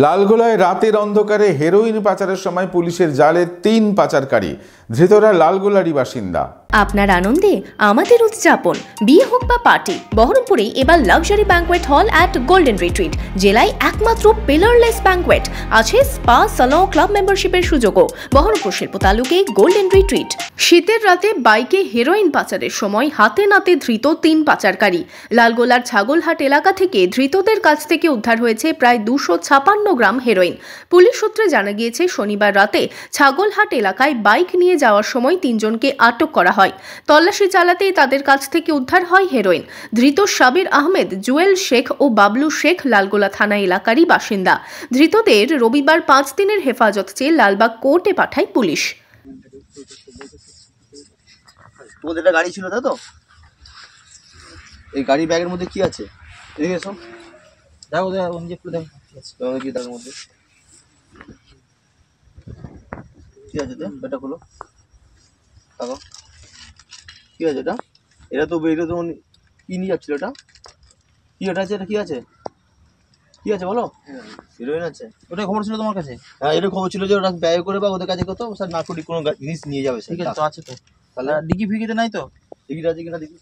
লালগোলায় রাতের অন্ধকারে হেরোইন পাচারের সময় পুলিশের জালে 3 পাচারকারী। ধৃতরা লালগোলারই বাসিন্দা। আপনার আনন্দে আমাদের উদযাপন। বিয়ে হোক বা পার্টি, বহরমপুরে এবার luxury banquet hall at golden retreat. জেলায় একমাত্র পিলারলেস ব্যাঙ্কোয়েট। আছে স্পা, সালন, ক্লাব মেম্বারশিপের সুযোগও। বহরমপুর শিল্প তালুকে গোল্ডেন রিট্রিট। শীতের রাতে বাইকে হেরোইন পাচারের সময় হাতে নাতে ধৃত 3 পাচারকারী। লালগোলার ছাগলহাট এলাকা থেকে ধৃতদের কাছ থেকে উদ্ধার হয়েছে প্রায় 256 গ্রাম হেরোইন। পুলিশ সূত্রে জানা গিয়েছে, শনিবার রাতে ছাগলহাট এলাকায় বাইক নিয়ে যাওয়ার সময় 3 জনকে আটক করা হয়। তল্লাশি চালাতেই তাদের কাছ থেকে উদ্ধার হয় হেরোইন। ধৃত সাবির আহমেদ, জুয়েল শেখ ও বাবলু শেখ লালগোলা থানা এলাকারই বাসিন্দা। ধৃতদের রবিবার 5 দিনের হেফাজত চেয়ে লালবাগ কোর্টে পাঠায় পুলিশ। তোমাদের একটা গাড়ি ছিল, তাই তো? এই গাড়ির ব্যাগের মধ্যে কি আছে দেখে এসো। দেখো দেখো কি তার মধ্যে কি আছে? তো এটা খোলো, দেখো কি আছে এটা। এটা তো কি নিয়ে যাচ্ছিল? এটা কি? এটা আছে, এটা কি আছে? কি আছে বলো? হিরোইন আছে। ওটা খবর ছিল তোমার কাছে? হ্যাঁ, এটা খবর ছিল যে ওরা ব্যয় করে বা ওদের কাছে কত স্যার নার্কোটিক কোনো জিনিস নিয়ে যাবে। ঠিক আছে, তো আছে তো। তাহলে ডিগি ফিগিতে নাই তো? ডিগিটা আছে কিনা দেখি।